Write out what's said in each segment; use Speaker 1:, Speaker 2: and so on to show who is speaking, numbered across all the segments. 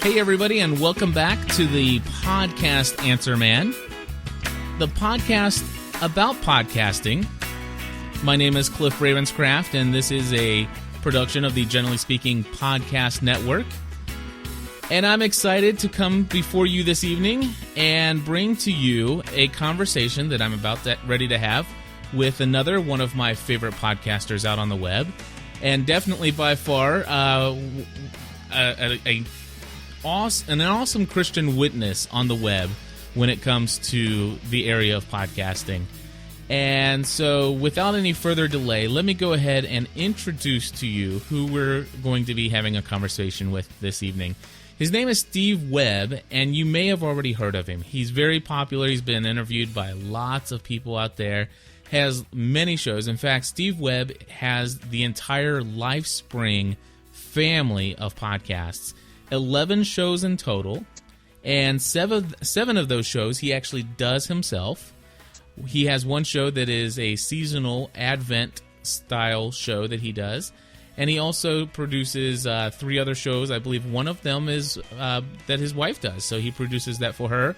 Speaker 1: Hey, everybody, and welcome back to the Podcast Answer Man, the podcast about podcasting. My name is Cliff Ravenscraft, and this is a production of the Generally Speaking Podcast Network. And I'm excited to come before you this evening and bring to you a conversation that I'm ready to have with another one of my favorite podcasters out on the web, and definitely by far an awesome Christian witness on the web when it comes to the area of podcasting. And so without any further delay, let me go ahead and introduce to you who we're going to be having a conversation with this evening. His name is Steve Webb, and you may have already heard of him. He's very popular. He's been interviewed by lots of people out there, has many shows. In fact, Steve Webb has the entire Lifespring family of podcasts, 11 shows in total, and seven of those shows he actually does himself. He has one show that is a seasonal Advent-style show that he does, and he also produces 3 other shows. I believe one of them is that his wife does, so he produces that for her.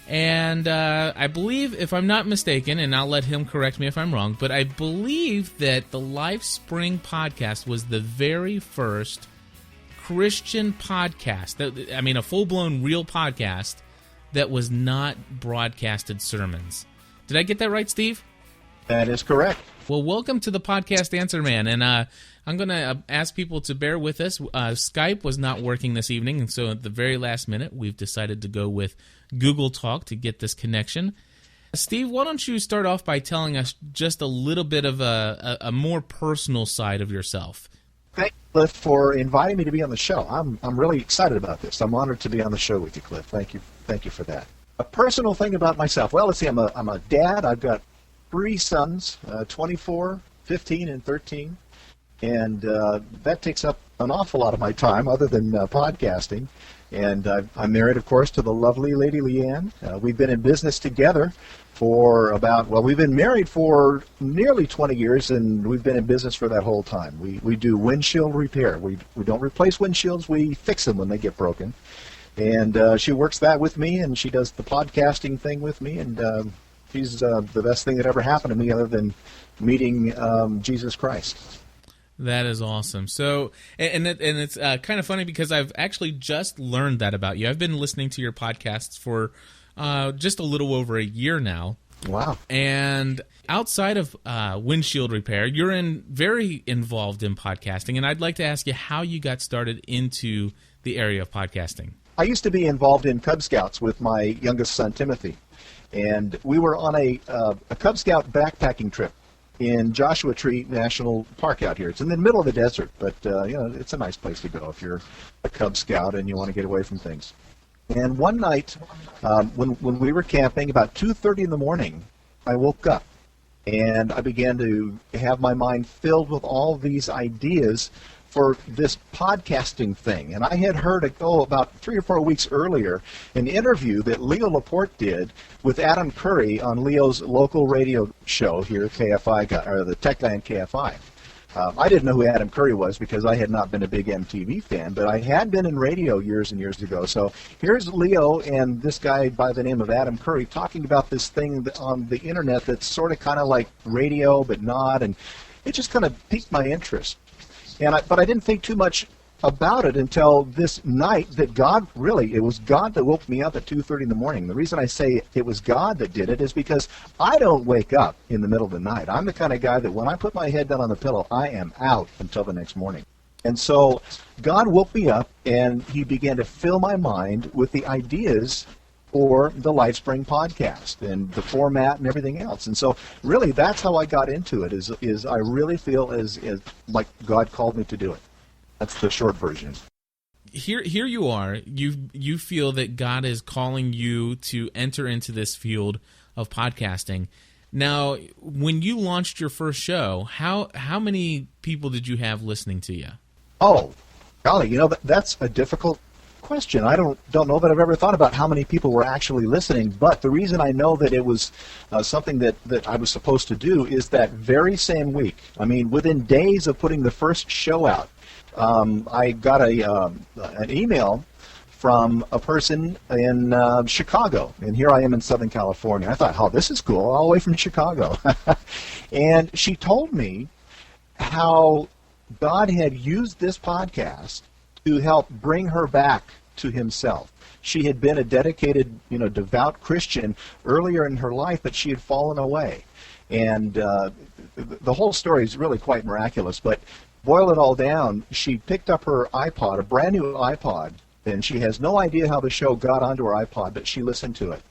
Speaker 1: And I believe, if I'm not mistaken, and I'll let him correct me if I'm wrong, but I believe that the Lifespring podcast was the very first Christian podcast, a full-blown real podcast that was not broadcasted sermons. Did I get that right, Steve?
Speaker 2: That is correct.
Speaker 1: Well, welcome to the Podcast Answer Man, and I'm going to ask people to bear with us. Skype was not working this evening, and so at the very last minute, we've decided to go with Google Talk to get this connection. Steve, why don't you start off by telling us just a little bit of a more personal side of yourself?
Speaker 2: Thank you, Cliff, for inviting me to be on the show. I'm really excited about this. I'm honored to be on the show with you, Cliff. Thank you for that. A personal thing about myself. Well, let's see. I'm a dad. I've got 3 sons, 24, 15, and 13. And that takes up an awful lot of my time other than podcasting. And I'm married, of course, to the lovely Lady Leanne. We've been in business together for we've been married for nearly 20 years, and we've been in business for that whole time. We do windshield repair. We don't replace windshields. We fix them when they get broken. And she works that with me, and she does the podcasting thing with me, and she's the best thing that ever happened to me other than meeting Jesus Christ.
Speaker 1: That is awesome. So, and it's kind of funny because I've actually just learned that about you. I've been listening to your podcasts for just a little over a year now.
Speaker 2: Wow.
Speaker 1: And outside of windshield repair, you're very involved in podcasting, and I'd like to ask you how you got started into the area of podcasting.
Speaker 2: I used to be involved in Cub Scouts with my youngest son, Timothy, and we were on a Cub Scout backpacking trip in Joshua Tree National Park out here. It's in the middle of the desert, but it's a nice place to go if you're a Cub Scout and you want to get away from things. And one night, when we were camping, about 2:30 in the morning, I woke up, and I began to have my mind filled with all these ideas for this podcasting thing. And I had heard about 3 or 4 weeks earlier an interview that Leo Laporte did with Adam Curry on Leo's local radio show here at KFI, or the Techland KFI. I didn't know who Adam Curry was because I had not been a big MTV fan, but I had been in radio years and years ago. So here's Leo and this guy by the name of Adam Curry talking about this thing on the internet that's sort of kind of like radio but not, and it just kind of piqued my interest. But I didn't think too much about it until this night that it was God that woke me up at 2:30 in the morning. The reason I say it was God that did it is because I don't wake up in the middle of the night. I'm the kind of guy that when I put my head down on the pillow, I am out until the next morning. And so God woke me up, and he began to fill my mind with the ideas for the Lifespring podcast and the format and everything else. And so really that's how I got into it, is I really feel as like God called me to do it. That's the short version.
Speaker 1: Here you are. You feel that God is calling you to enter into this field of podcasting. Now, when you launched your first show, how many people did you have listening to you?
Speaker 2: Oh, golly, that's a difficult question. I don't know that I've ever thought about how many people were actually listening, but the reason I know that it was something that I was supposed to do is that very same week, within days of putting the first show out, I got an email from a person in Chicago, and here I am in Southern California. I thought, oh, this is cool, all the way from Chicago. And she told me how God had used this podcast to help bring her back to himself. She had been a dedicated, devout Christian earlier in her life, but she had fallen away. And the whole story is really quite miraculous, but boil it all down, she picked up her iPod, a brand new iPod, and she has no idea how the show got onto her iPod, but she listened to it.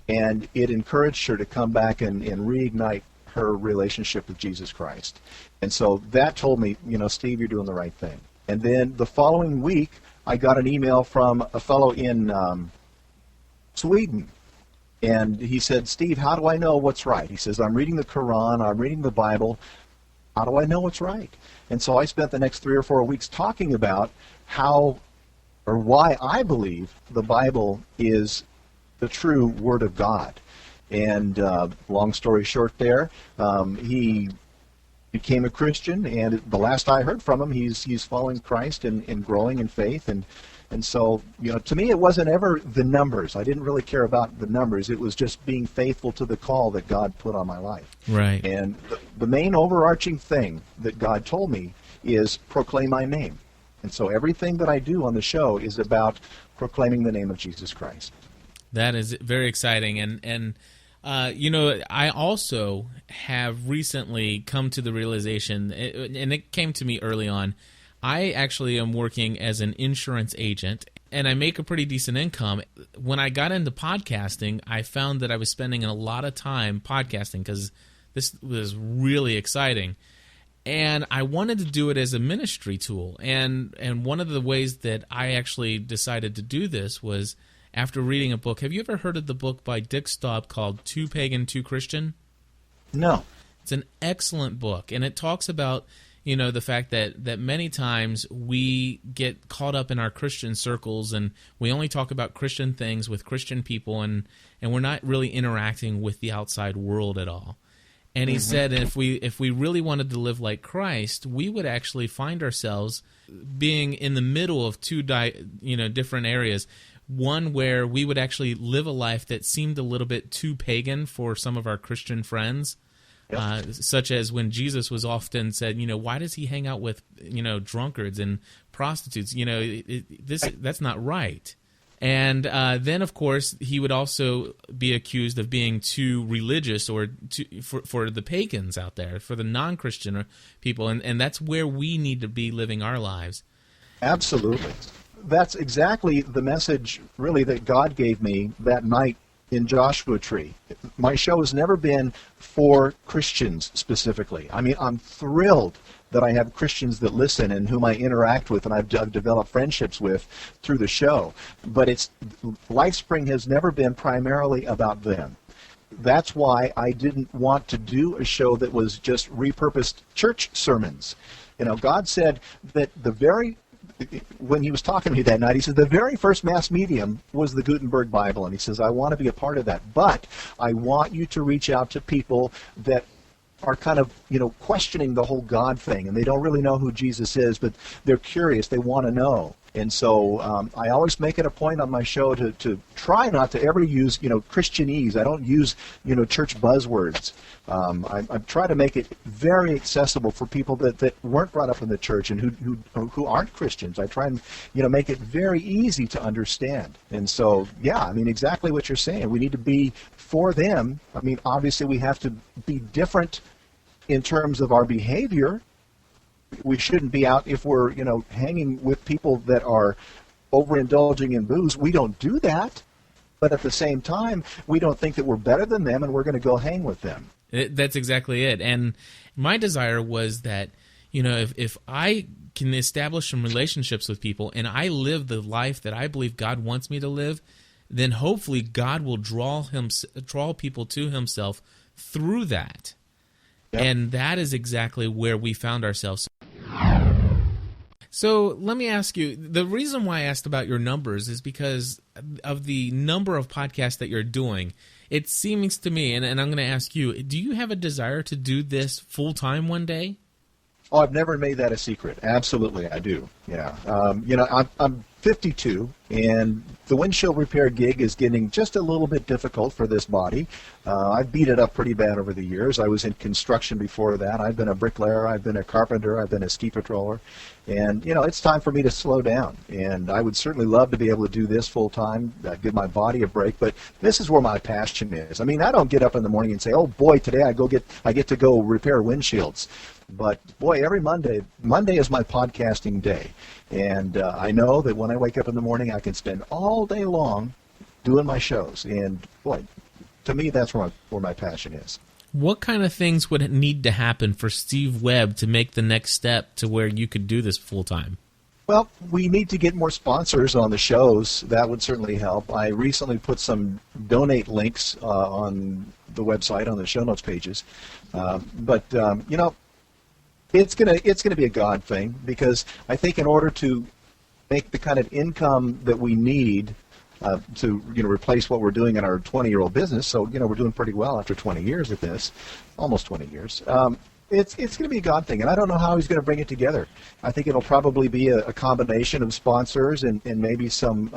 Speaker 2: And it encouraged her to come back and reignite her relationship with Jesus Christ. And so that told me, Steve, you're doing the right thing. And then the following week, I got an email from a fellow in Sweden. And he said, Steve, how do I know what's right? He says, I'm reading the Quran, I'm reading the Bible. How do I know what's right? And so I spent the next 3 or 4 weeks talking about how or why I believe the Bible is the true Word of God. And long story short there, he became a Christian, and the last I heard from him, he's following Christ and growing in faith. And so, to me, it wasn't ever the numbers. I didn't really care about the numbers. It was just being faithful to the call that God put on my life.
Speaker 1: Right.
Speaker 2: And the main overarching thing that God told me is proclaim my name. And so everything that I do on the show is about proclaiming the name of Jesus Christ.
Speaker 1: That is very exciting. And I also have recently come to the realization, and it came to me early on, I actually am working as an insurance agent, and I make a pretty decent income. When I got into podcasting, I found that I was spending a lot of time podcasting because this was really exciting. And I wanted to do it as a ministry tool. And one of the ways that I actually decided to do this was after reading a book. Have you ever heard of the book by Dick Staub called Too Pagan, Too Christian?
Speaker 2: No.
Speaker 1: It's an excellent book, and it talks about the fact that many times we get caught up in our Christian circles and we only talk about Christian things with Christian people, and we're not really interacting with the outside world at all. And he said if we really wanted to live like Christ, we would actually find ourselves being in the middle of two different areas. One where we would actually live a life that seemed a little bit too pagan for some of our Christian friends, such as when Jesus was often said, why does he hang out with drunkards and prostitutes? That's not right. And then, of course, he would also be accused of being too religious or for the pagans out there, for the non-Christian people. And that's where we need to be living our lives.
Speaker 2: Absolutely. That's exactly the message, really, that God gave me that night in Joshua Tree. My show has never been for Christians specifically. I mean, I'm thrilled that I have Christians that listen and whom I interact with and I've developed friendships with through the show. But Lifespring has never been primarily about them. That's why I didn't want to do a show that was just repurposed church sermons. God said that when he was talking to me that night, he said the very first mass medium was the Gutenberg Bible, and he says, I want to be a part of that, but I want you to reach out to people that are kind of, questioning the whole God thing, and they don't really know who Jesus is, but they're curious, they want to know. And so I always make it a point on my show to try not to ever use, Christianese. I don't use, church buzzwords. I try to make it very accessible for people that weren't brought up in the church and who aren't Christians. I try and, make it very easy to understand. And so, exactly what you're saying. We need to be for them. Obviously we have to be different in terms of our behavior. We shouldn't be out if we're, hanging with people that are overindulging in booze. We don't do that. But at the same time, we don't think that we're better than them and we're going to go hang with them.
Speaker 1: That's exactly it. And my desire was that, if I can establish some relationships with people and I live the life that I believe God wants me to live, then hopefully God will draw people to himself through that. Yep. And that is exactly where we found ourselves. So let me ask you, the reason why I asked about your numbers is because of the number of podcasts that you're doing. It seems to me, and I'm going to ask you, do you have a desire to do this full-time one day?
Speaker 2: Oh, I've never made that a secret. Absolutely, I do. Yeah. I'm 52, and the windshield repair gig is getting just a little bit difficult for this body. I've beat it up pretty bad over the years. I was in construction before that. I've been a bricklayer, I've been a carpenter, I've been a ski patroller, and it's time for me to slow down. And I would certainly love to be able to do this full time, give my body a break. But this is where my passion is. I mean, I don't get up in the morning and say, "Oh boy, today I get to go repair windshields." But boy, every Monday is my podcasting day, and I know that when I wake up in the morning, I can spend all day long doing my shows. And boy, to me, that's where my passion is.
Speaker 1: What kind of things would need to happen for Steve Webb to make the next step to where you could do this full time?
Speaker 2: Well, we need to get more sponsors on the shows. That would certainly help. I recently put some donate links on the website, on the show notes pages. But it's gonna be a God thing, because I think in order to make the kind of income that we need to replace what we're doing in our 20-year-old business, so we're doing pretty well after 20 years at this, almost 20 years. It's going to be a God thing, and I don't know how he's going to bring it together. I think it'll probably be a combination of sponsors and maybe some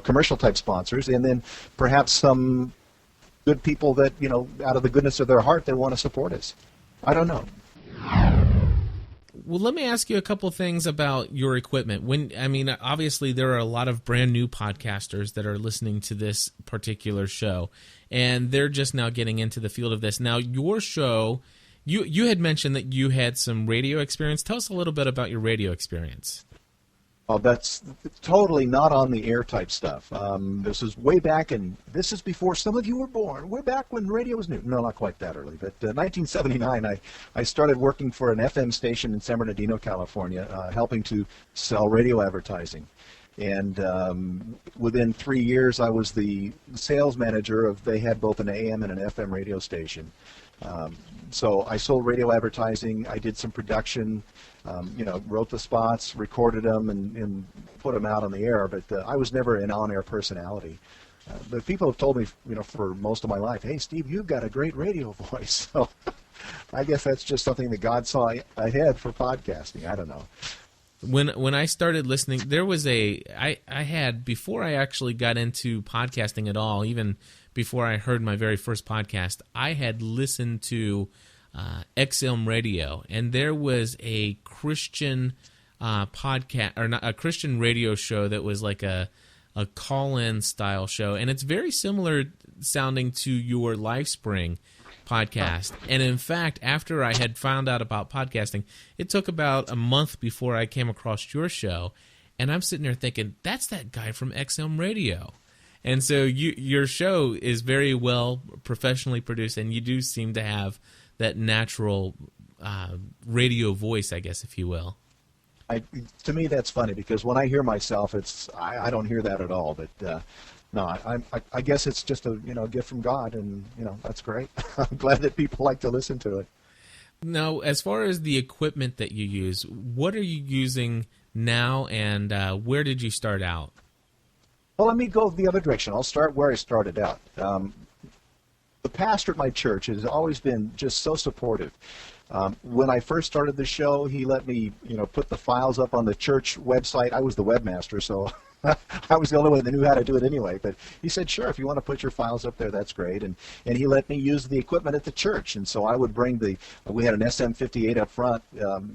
Speaker 2: commercial type sponsors, and then perhaps some good people that out of the goodness of their heart they want to support us. I don't know.
Speaker 1: Well, let me ask you a couple things about your equipment. Obviously there are a lot of brand new podcasters that are listening to this particular show, and they're just now getting into the field of this. Now, your show, you had mentioned that you had some radio experience. Tell us a little bit about your radio experience.
Speaker 2: Oh, that's totally not on the air type stuff. This is way back, and this is before some of you were born. We're back when radio was new. No, not quite that early, but 1979, I started working for an FM station in San Bernardino, California, helping to sell radio advertising. And within 3 years, I was the sales manager they had both an AM and an FM radio station. So I sold radio advertising. I did some production, wrote the spots, recorded them, and put them out on the air. But I was never an on-air personality. But people have told me, for most of my life, "Hey, Steve, you've got a great radio voice." So I guess that's just something that God saw ahead for podcasting. I don't know.
Speaker 1: When I started listening, there was I had, before I actually got into podcasting at all, even before I heard my very first podcast, I had listened to XM Radio, and there was a Christian podcast, or not, a Christian radio show that was like a call-in style show, and it's very similar sounding to your Lifespring podcast. And in fact, after I had found out about podcasting, it took about a month before I came across your show, and I'm sitting there thinking, that's that guy from XM Radio. And so your show is very well professionally produced, and you do seem to have that natural radio voice, I guess, if you will.
Speaker 2: To me, that's funny, because when I hear myself, I don't hear that at all. But no, I guess it's just a gift from God, and that's great. I'm glad that people like to listen to it.
Speaker 1: Now, as far as the equipment that you use, what are you using now, and where did you start out?
Speaker 2: Well, let me go the other direction. I'll start where I started out. The pastor at my church has always been just so supportive. When I first started the show, he let me, put the files up on the church website. I was the webmaster, so I was the only one that knew how to do it anyway. But he said, "Sure, if you want to put your files up there, that's great." And he let me use the equipment at the church. And so I would bring we had an SM58 up front,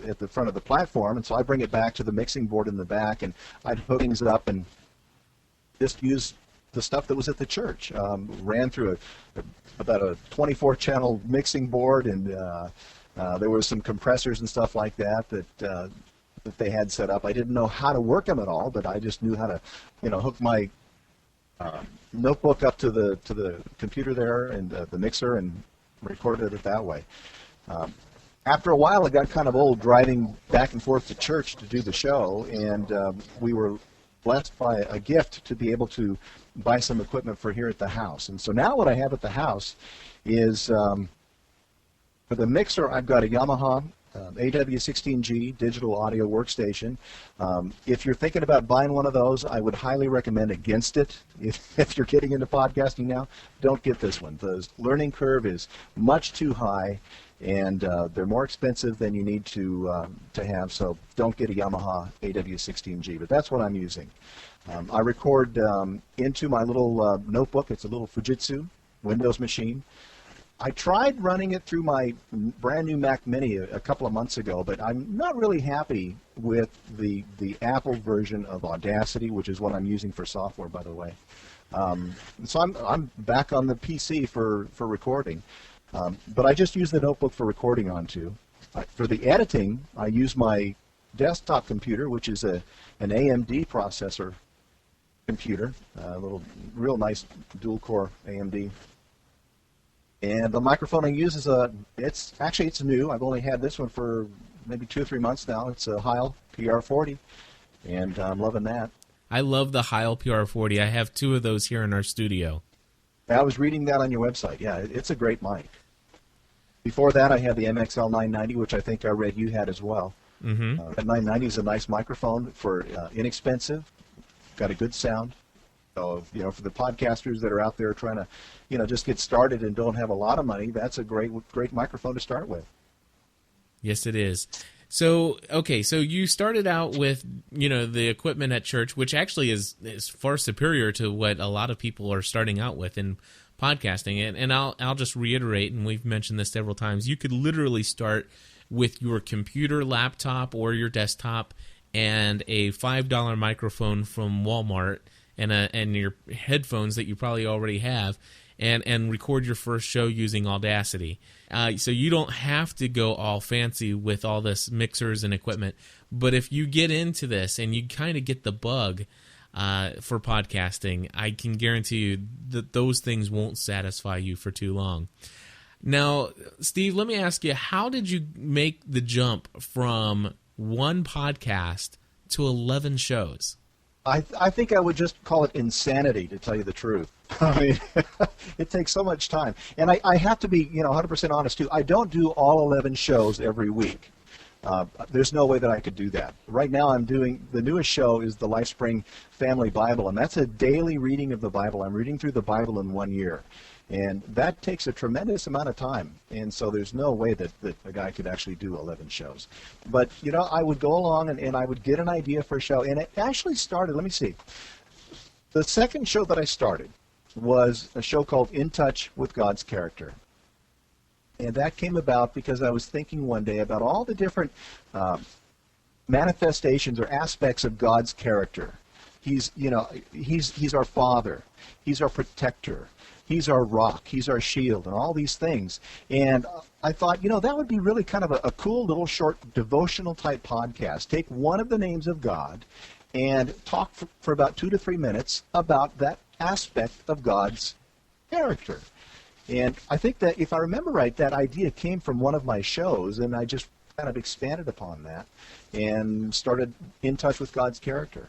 Speaker 2: at the front of the platform, and so I bring it back to the mixing board in the back, and I'd hook things up and just use the stuff that was at the church. Ran through about a 24-channel mixing board, and there were some compressors and stuff like that they had set up. I didn't know how to work them at all, but I just knew how to, hook my notebook up to the computer there and the mixer and recorded it that way. After a while, it got kind of old driving back and forth to church to do the show, and we were blessed by a gift to be able to buy some equipment for here at the house. And so now what I have at the house is, for the mixer, I've got a Yamaha AW16G digital audio workstation. If you're thinking about buying one of those, I would highly recommend against it. If you're getting into podcasting now, don't get this one. The learning curve is much too high, and they're more expensive than you need to have. So don't get a Yamaha AW16G, but that's what I'm using. I record into my little notebook. It's a little Fujitsu Windows machine. I tried running it through my brand new Mac Mini a couple of months ago, but I'm not really happy with the Apple version of Audacity, which is what I'm using for software, by the way. So I'm back on the PC for recording, but I just use the notebook for recording onto. For the editing, I use my desktop computer, which is an AMD processor computer, a little real nice dual-core AMD. And the microphone I use is it's new. I've only had this one for maybe 2 or 3 months now. It's a Heil PR40, and I'm loving that.
Speaker 1: I love the Heil PR40. I have 2 of those here in our studio.
Speaker 2: I was reading that on your website. Yeah, it's a great mic. Before that, I had the MXL 990, which I think I read you had as well.
Speaker 1: Mm-hmm.
Speaker 2: That 990 is a nice microphone for inexpensive, got a good sound. So, for the podcasters that are out there trying to, just get started and don't have a lot of money, that's a great microphone to start with.
Speaker 1: Yes, it is. So, okay, so you started out with, the equipment at church, which actually is far superior to what a lot of people are starting out with in podcasting. And I'll just reiterate, and we've mentioned this several times, you could literally start with your computer, laptop, or your desktop and a $5 microphone from Walmart and your headphones that you probably already have, and record your first show using Audacity. So you don't have to go all fancy with all this mixers and equipment. But if you get into this and you kind of get the bug for podcasting, I can guarantee you that those things won't satisfy you for too long. Now, Steve, let me ask you, how did you make the jump from one podcast to 11 shows?
Speaker 2: I think I would just call it insanity, to tell you the truth. I mean, it takes so much time. And I have to be, 100% honest, too. I don't do all 11 shows every week. There's no way that I could do that. Right now I'm doing, the newest show is the Lifespring Family Bible, and that's a daily reading of the Bible. I'm reading through the Bible in 1 year. And that takes a tremendous amount of time. And so there's no way that a guy could actually do 11 shows. But, I would go along and I would get an idea for a show. And it actually started, let me see. The second show that I started was a show called In Touch with God's Character. And that came about because I was thinking one day about all the different manifestations or aspects of God's character. He's our Father. He's our protector. He's our rock. He's our shield, and all these things. And I thought, that would be really kind of a cool little short devotional type podcast. Take one of the names of God and talk for about 2 to 3 minutes about that aspect of God's character. And I think that, if I remember right, that idea came from one of my shows, and I just kind of expanded upon that and started In Touch with God's Character.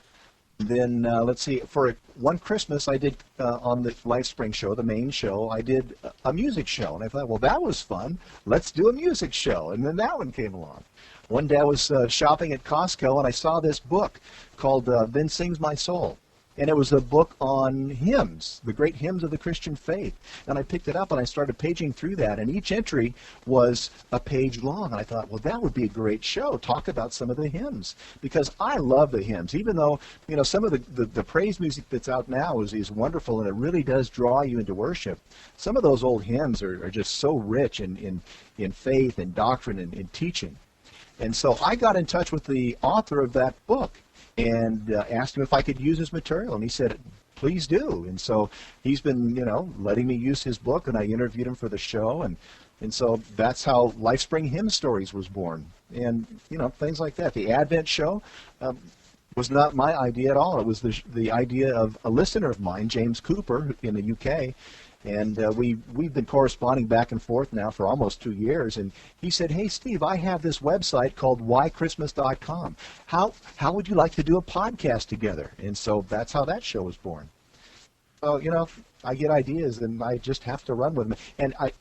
Speaker 2: Then, let's see, for one Christmas, I did, on the Lifespring show, the main show, I did a music show. And I thought, well, that was fun. Let's do a music show. And then that one came along. One day I was shopping at Costco, and I saw this book called Then Sings My Soul. And it was a book on hymns, the great hymns of the Christian faith. And I picked it up and I started paging through that. And each entry was a page long. And I thought, well, that would be a great show. Talk about some of the hymns. Because I love the hymns. Even though, some of the praise music that's out now is wonderful and it really does draw you into worship. Some of those old hymns are just so rich in faith and doctrine and in teaching. And so I got in touch with the author of that book and asked him if I could use his material, and he said, please do. And so he's been, letting me use his book, and I interviewed him for the show, and so that's how Lifespring Hymn Stories was born, and, things like that. The Advent show was not my idea at all. It was the idea of a listener of mine, James Cooper, in the UK, and we've been corresponding back and forth now for almost 2 years. And he said, hey, Steve, I have this website called whychristmas.com. How would you like to do a podcast together? And so that's how that show was born. So, I get ideas and I just have to run with them. And I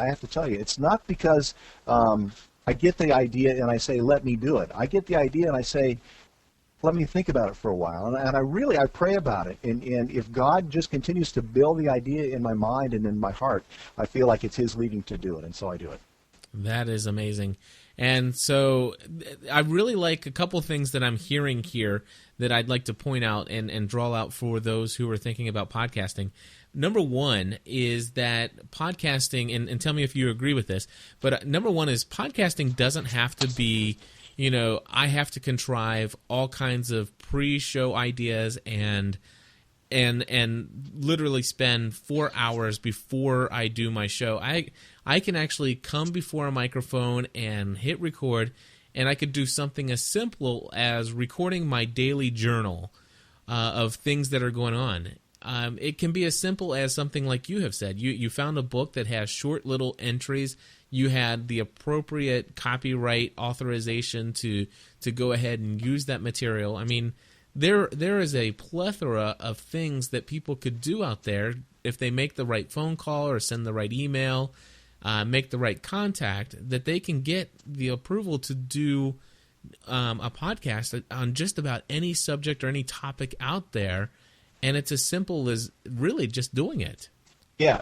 Speaker 2: have to tell you, it's not because I get the idea and I say, let me do it. I get the idea and I say, let me think about it for a while. And I pray about it. And if God just continues to build the idea in my mind and in my heart, I feel like it's His leading to do it. And so I do it.
Speaker 1: That is amazing. And so I really like a couple things that I'm hearing here that I'd like to point out and draw out for those who are thinking about podcasting. Number one is that podcasting, and tell me if you agree with this, but number one is podcasting doesn't have to be, I have to contrive all kinds of pre-show ideas and literally spend 4 hours before I do my show. I can actually come before a microphone and hit record, and I could do something as simple as recording my daily journal of things that are going on. It can be as simple as something like you have said. You found a book that has short little entries. You had the appropriate copyright authorization to go ahead and use that material. I mean, there is a plethora of things that people could do out there if they make the right phone call or send the right email, make the right contact, that they can get the approval to do a podcast on just about any subject or any topic out there. And it's as simple as really just doing it.
Speaker 2: Yeah,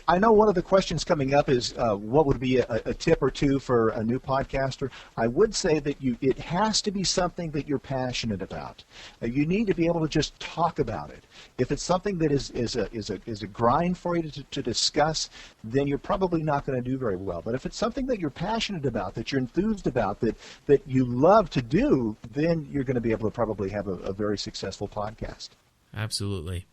Speaker 2: I know one of the questions coming up is what would be a tip or two for a new podcaster. I would say that it has to be something that you're passionate about. You need to be able to just talk about it. If it's something that is a grind for you to discuss, then you're probably not going to do very well. But if it's something that you're passionate about, that you're enthused about, that you love to do, then you're going to be able to probably have a very successful podcast.
Speaker 1: Absolutely.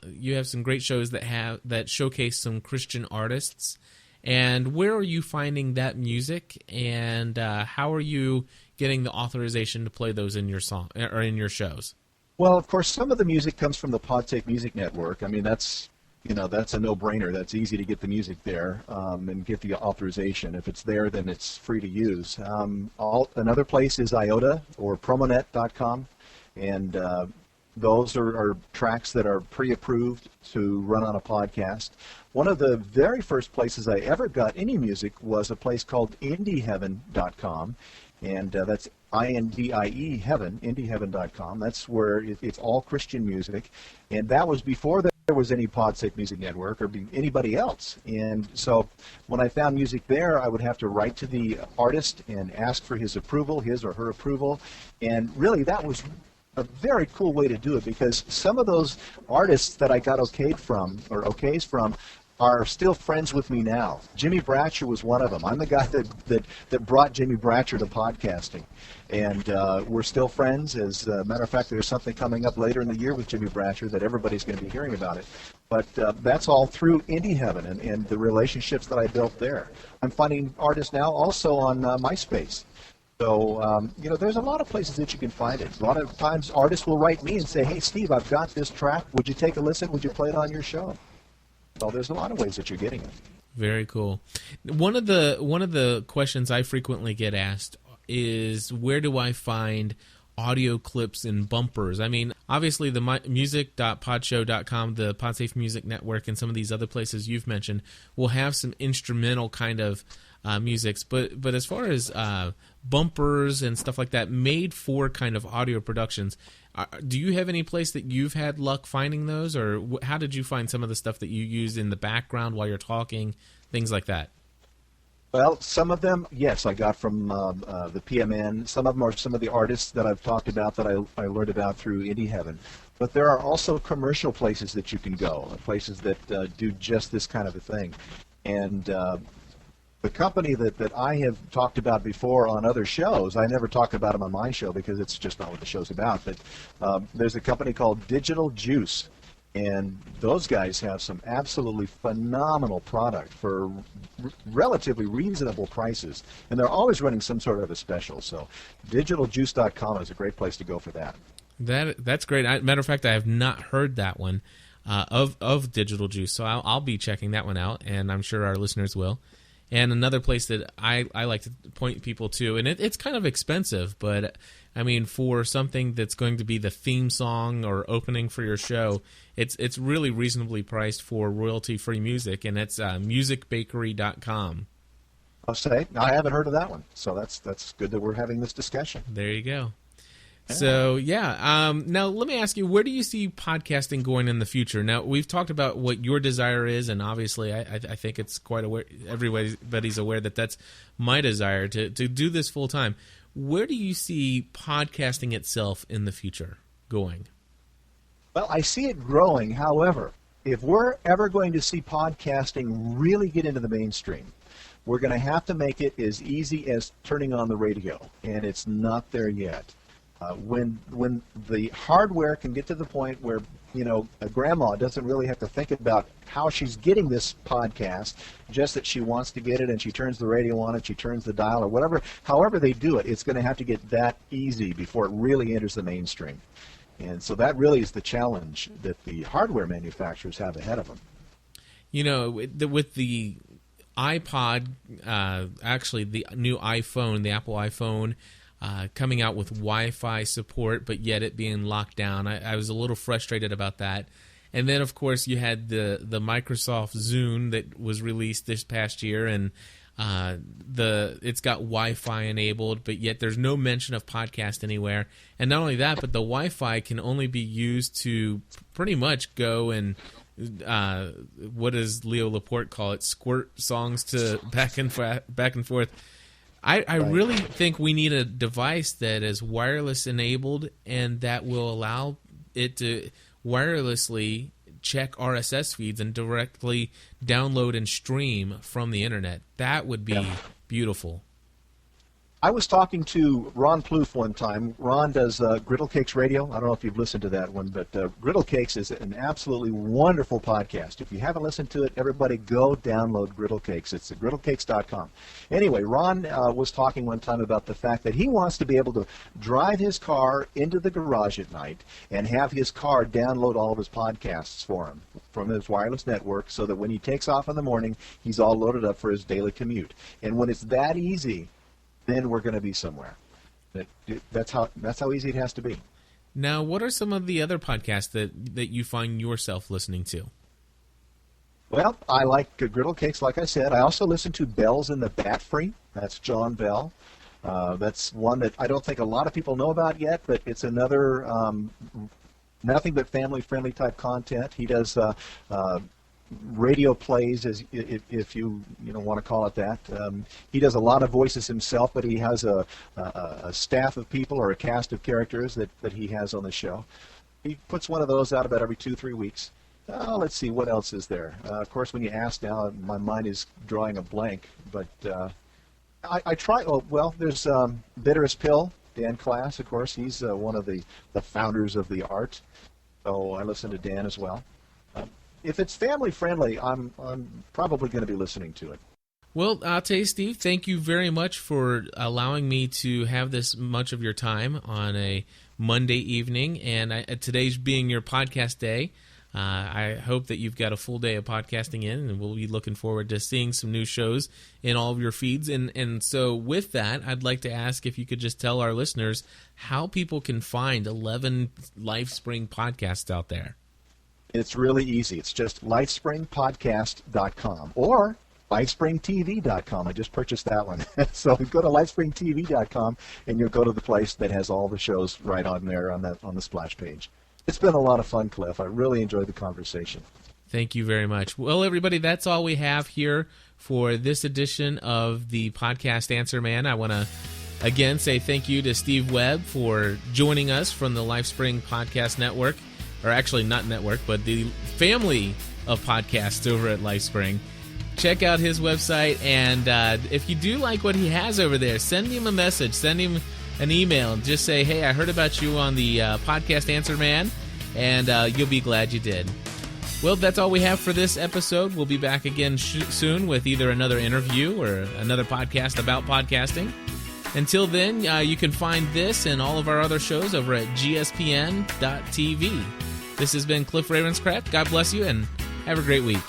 Speaker 1: You have some great shows that showcase some Christian artists. And where are you finding that music? And how are you getting the authorization to play those in your song or in your shows?
Speaker 2: Well, of course, some of the music comes from the Podsafe Music Network. I mean, that's a no-brainer. That's easy to get the music there and get the authorization. If it's there, then it's free to use. Another place is IOTA or Promonet.com. And those are tracks that are pre-approved to run on a podcast. One of the very first places I ever got any music was a place called IndieHeaven.com, and that's INDIE Heaven, IndieHeaven.com. That's where it's all Christian music, and that was before there was any Podsafe Music Network or anybody else. And so when I found music there, I would have to write to the artist and ask for his approval, his or her approval, and really that was a very cool way to do it, because some of those artists that I got okays from are still friends with me now. Jimmy Bratcher was one of them. I'm the guy that brought Jimmy Bratcher to podcasting, and we're still friends. As a matter of fact, there's something coming up later in the year with Jimmy Bratcher that everybody's going to be hearing about it. But that's all through Indie Heaven and the relationships that I built there. I'm finding artists now also on MySpace. So, there's a lot of places that you can find it. A lot of times artists will write me and say, hey, Steve, I've got this track. Would you take a listen? Would you play it on your show? So there's a lot of ways that you're getting it.
Speaker 1: Very cool. One of the questions I frequently get asked is, where do I find audio clips and bumpers? I mean, obviously the music.podshow.com, the Podsafe Music Network, and some of these other places you've mentioned will have some instrumental kind of musics, but as far as bumpers and stuff like that made for kind of audio productions, do you have any place that you've had luck finding those, or how did you find some of the stuff that you use in the background while you're talking, things like that?
Speaker 2: Well, some of them, yes, I got from the PMN. Some of them are some of the artists that I've talked about that I learned about through Indie Heaven. But there are also commercial places that you can go, places that do just this kind of a thing. And the company that I have talked about before on other shows, I never talk about them on my show because it's just not what the show's about, but there's a company called Digital Juice, and those guys have some absolutely phenomenal product for relatively reasonable prices, and they're always running some sort of a special, so digitaljuice.com is a great place to go for that.
Speaker 1: That's great. Matter of fact, I have not heard that one of Digital Juice, so I'll be checking that one out, and I'm sure our listeners will. And another place that I like to point people to, and it's kind of expensive, but I mean, for something that's going to be the theme song or opening for your show, it's really reasonably priced for royalty-free music, and it's musicbakery.com.
Speaker 2: I'll say, I haven't heard of that one, so that's good that we're having this discussion.
Speaker 1: There you go. So, yeah. Now, let me ask you, where do you see podcasting going in the future? Now, we've talked about what your desire is, and obviously I think it's quite aware, everybody's aware that that's my desire, to do this full time. Where do you see podcasting itself in the future going?
Speaker 2: Well, I see it growing. However, if we're ever going to see podcasting really get into the mainstream, we're going to have to make it as easy as turning on the radio, and it's not there yet. When the hardware can get to the point where, a grandma doesn't really have to think about how she's getting this podcast, just that she wants to get it and she turns the radio on and she turns the dial or whatever, however they do it, it's going to have to get that easy before it really enters the mainstream. And so that really is the challenge that the hardware manufacturers have ahead of them.
Speaker 1: With the iPod, actually the new iPhone, the Apple iPhone, coming out with Wi-Fi support, but yet it being locked down, I was a little frustrated about that. And then, of course, you had the Microsoft Zune that was released this past year, and it's got Wi-Fi enabled, but yet there's no mention of podcast anywhere. And not only that, but the Wi-Fi can only be used to pretty much go and what does Leo Laporte call it? Squirt songs to back and forth. I really think we need a device that is wireless enabled and that will allow it to wirelessly check RSS feeds and directly download and stream from the internet. That would be beautiful.
Speaker 2: I was talking to Ron Plouffe one time. Ron does Griddle Cakes Radio. I don't know if you've listened to that one, but Griddle Cakes is an absolutely wonderful podcast. If you haven't listened to it, everybody go download Griddle Cakes. It's at griddlecakes.com. Anyway, Ron was talking one time about the fact that he wants to be able to drive his car into the garage at night and have his car download all of his podcasts for him from his wireless network so that when he takes off in the morning, he's all loaded up for his daily commute. And when it's that easy, then we're going to be somewhere. That's how easy it has to be.
Speaker 1: Now, what are some of the other podcasts that you find yourself listening to?
Speaker 2: Well, I like Griddle Cakes, like I said. I also listen to Bells in the Bat Free. That's John Bell. That's one that I don't think a lot of people know about yet, but it's another nothing but family-friendly type content. He does radio plays, as if you want to call it that. He does a lot of voices himself, but he has a staff of people or a cast of characters that he has on the show. He puts one of those out about every 2-3 weeks. Let's see, what else is there? Of course, when you ask now, my mind is drawing a blank, but I try. Oh, well, there's Bitterest Pill, Dan Class, of course. He's one of the founders of the art, so I listen to Dan as well. If it's family-friendly, I'm probably going to be listening to it.
Speaker 1: Well, I'll tell you, Steve, thank you very much for allowing me to have this much of your time on a Monday evening. And today's being your podcast day, I hope that you've got a full day of podcasting in, and we'll be looking forward to seeing some new shows in all of your feeds. And so with that, I'd like to ask if you could just tell our listeners how people can find 11 Lifespring podcasts out there.
Speaker 2: It's really easy. It's just lifespringpodcast.com or lifespringtv.com. I just purchased that one. So go to lifespringtv.com and you'll go to the place that has all the shows right on there on the splash page. It's been a lot of fun, Cliff. I really enjoyed the conversation.
Speaker 1: Thank you very much. Well, everybody, that's all we have here for this edition of the Podcast Answer Man. I want to again say thank you to Steve Webb for joining us from the Lifespring Podcast Network. Or actually not network, but the family of podcasts over at Lifespring. Check out his website, and if you do like what he has over there, send him a message, send him an email, just say, hey, I heard about you on the Podcast Answer Man, and you'll be glad you did. Well, that's all we have for this episode. We'll be back again soon with either another interview or another podcast about podcasting. Until then, you can find this and all of our other shows over at gspn.tv. This has been Cliff Ravenscraft. God bless you, and have a great week.